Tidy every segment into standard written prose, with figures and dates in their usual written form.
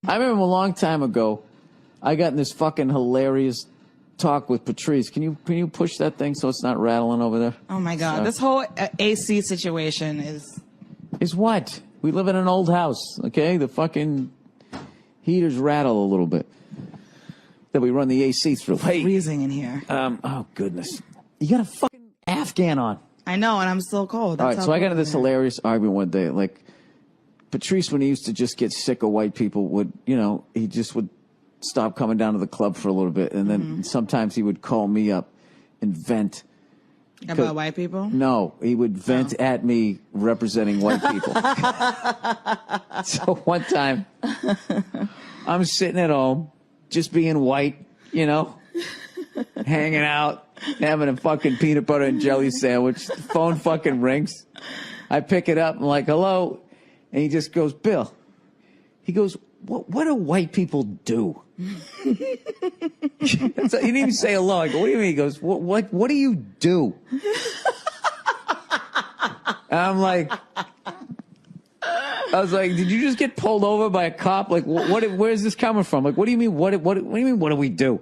I remember a long time ago, I got in this fucking hilarious talk with Patrice. Can you push that thing so it's not rattling over there? Oh my God, this whole AC situation is what? We live in an old house, okay? The fucking heaters rattle a little bit. That we run the AC through. Hey, freezing in here. Oh goodness, you got a fucking Afghan on. I know, and I'm still cold. All right, so I got into this hilarious argument one day. Like, Patrice, when he used to just get sick of white people, would, you know, he just would stop coming down to the club for a little bit. And then sometimes he would call me up and vent. About white people? No, he would vent at me representing white people. So one time, I'm sitting at home, just being white, you know, hanging out, having a fucking peanut butter and jelly sandwich. The phone fucking rings. I pick it up. I'm like, hello. And he just goes, Bill. He goes, what do white people do? So he didn't even say hello. I go, what do you mean? He goes, what do you do? And I'm like, I was like, did you just get pulled over by a cop? Like, where is this coming from? Like, what do you mean? What do you mean? What do we do?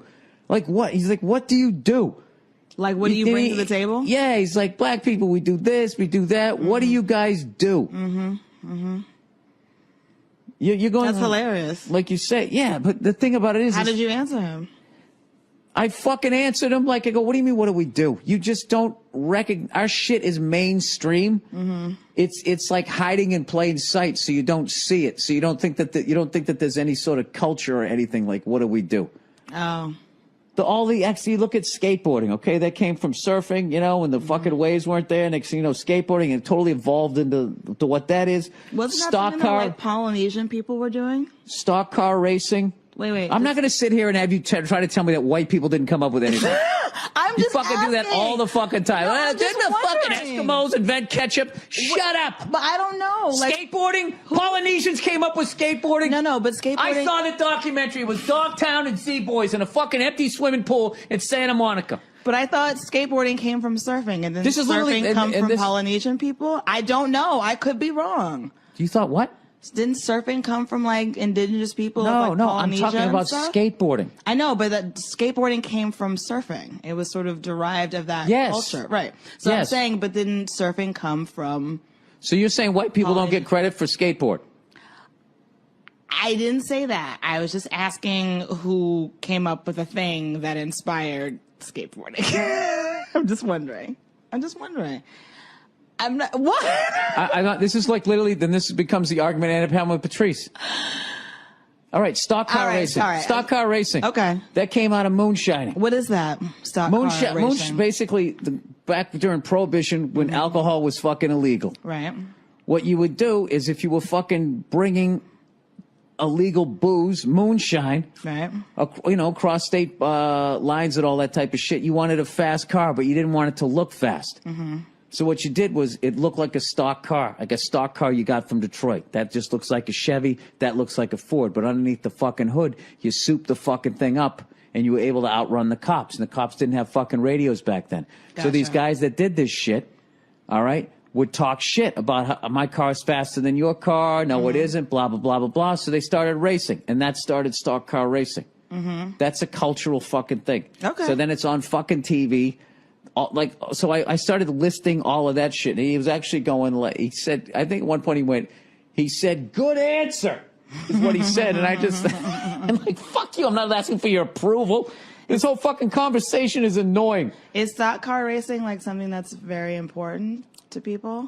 Like, what? He's like, what do you do? Like, what do you bring to the table? Yeah, he's like, black people, we do this, we do that. What do you guys do? You're going. That's hilarious. Like you say, yeah, but the thing about it is, how did you answer him? I fucking answered him like, I go, what do you mean, what do we do? You just don't recognize, our shit is mainstream. It's like hiding in plain sight, so you don't see it. So you don't think that there's any sort of culture or anything. Like, what do we do? Oh. You look at skateboarding, okay? That came from surfing, you know, when the fucking waves weren't there. Next thing you know, skateboarding and totally evolved into what that is. Wasn't that something that, like, Polynesian people were doing? Stock car racing. Wait. I'm not going to sit here and have you try to tell me that white people didn't come up with anything. I'm just You fucking do that all the fucking time. No, Didn't the fucking Eskimos invent ketchup? Shut up. But I don't know. Like, skateboarding? Polynesians came up with skateboarding? No, but skateboarding... I saw the documentary. It was Dogtown and Sea Boys in a fucking empty swimming pool in Santa Monica. But I thought skateboarding came from surfing, and then this is surfing come from Polynesian people? I don't know. I could be wrong. You thought what? Didn't surfing come from, like, indigenous people? No, like no, I'm talking about skateboarding. I know, but that skateboarding came from surfing. It was sort of derived of that culture. Right. So I'm saying, but didn't surfing come from... So you're saying white people don't get credit for skateboard? I didn't say that. I was just asking who came up with a thing that inspired skateboarding. I'm just wondering. I'm not. What? I thought this is like literally. Then this becomes the argument I ended up having with Patrice. All right, stock car racing. Stock car racing. Okay. That came out of moonshining. What is that? Stock car racing. Basically, back during Prohibition, when alcohol was fucking illegal. Right. What you would do is, if you were fucking bringing illegal booze, moonshine, right? You know, cross state lines and all that type of shit. You wanted a fast car, but you didn't want it to look fast. So what you did was, it looked like a stock car you got from Detroit. That just looks like a Chevy. That looks like a Ford. But underneath the fucking hood, you souped the fucking thing up, and you were able to outrun the cops. And the cops didn't have fucking radios back then. Gotcha. So these guys that did this shit, all right, would talk shit about how my car's faster than your car. No, it isn't. Blah, blah, blah, blah, blah. So they started racing, and that started stock car racing. That's a cultural fucking thing. Okay. So then it's on fucking TV. So I started listing all of that shit. And he was actually going, he said, I think at one point he said, good answer, is what he said. And I'm like, fuck you. I'm not asking for your approval. This whole fucking conversation is annoying. Is stock car racing like something that's very important to people?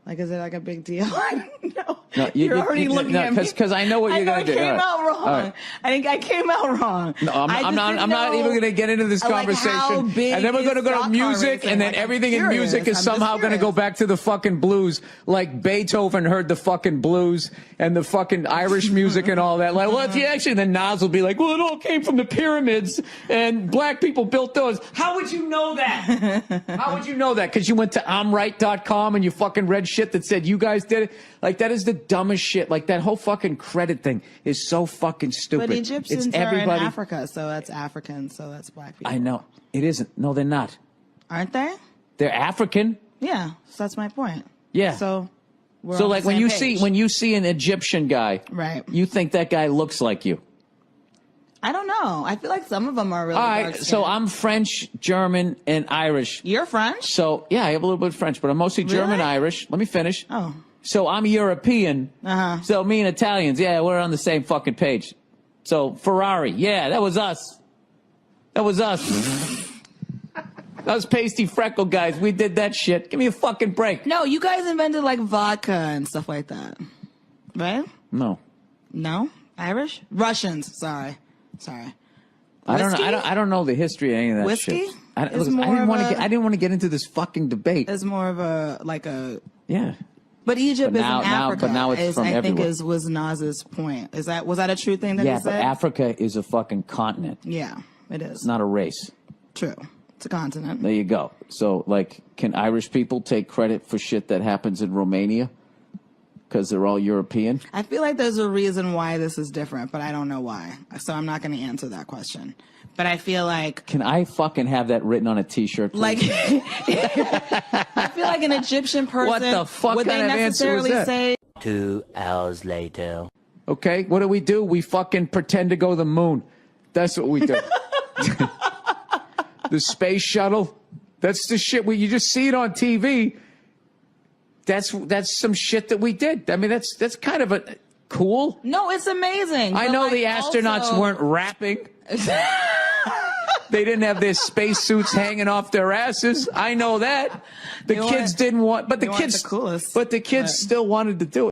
Like, is it like a big deal? I don't know. No, you're already looking at me. Because I know what you're going to do. I came out wrong. Right. I think I came out wrong. No, I'm not even going to get into this conversation. And then we're going to go to music, and then everything in music is somehow going to go back to the fucking blues. Like Beethoven heard the fucking blues and the fucking Irish music and all that. Like, well, actually, then Nas will be like, well, it all came from the pyramids, and black people built those. How would you know that? How would you know that? Because you went to I'mRight.com and you fucking read shit that said you guys did it. Like, that is the dumbest shit. Like, that whole fucking credit thing is so fucking stupid. But Egyptians are in Africa, so that's African, so that's black people. I know. It isn't. No, they're not. Aren't they? They're African. Yeah, so that's my point. Yeah. So we're So on like the when same you page. see an Egyptian guy, Right. you think that guy looks like you. I don't know. I feel like some of them are really All right, dark-skinned. so I'm French, German, and Irish. You're French? So yeah, I have a little bit of French, but I'm mostly German, Really? Irish. Let me finish. Oh. So I'm European. Uh-huh. So me and Italians, yeah, we're on the same fucking page. So Ferrari, yeah, that was us. That was us. Those pasty freckle guys, we did that shit. Give me a fucking break. No, you guys invented like vodka and stuff like that. Right? No. No? Irish? Russians. Sorry. I don't know. Whiskey? I don't know the history of any of that Whiskey? shit. I Is didn't more want of to a- get. I didn't want to get into this fucking debate. It's more of a. Yeah. But Egypt But is now- in Africa. but now it's from I think everywhere. was Naz's point. Was that a true thing that Yeah, he but said? Africa is a fucking continent. Yeah, it is. It's not a race. True. It's a continent. There you go. So, like, can Irish people take credit for shit that happens in Romania? Because they're all European? I feel like there's a reason why this is different, but I don't know why. So I'm not going to answer that question. But I feel like Can I fucking have that written on a T-shirt, please? like I feel like an Egyptian person What the fuck would kind they of answer was necessarily that? say 2 hours later. Okay, what do? We fucking pretend to go to the moon. That's what we do. The space shuttle. That's the shit. You just see it on TV. That's some shit that we did. I mean, that's kind of a cool. no, it's amazing. I but, know like, the astronauts also- weren't rapping. They didn't have their spacesuits hanging off their asses. I know that. The They kids weren't- didn't want, but the they weren't kids, the coolest, but the kids but- still wanted to do it.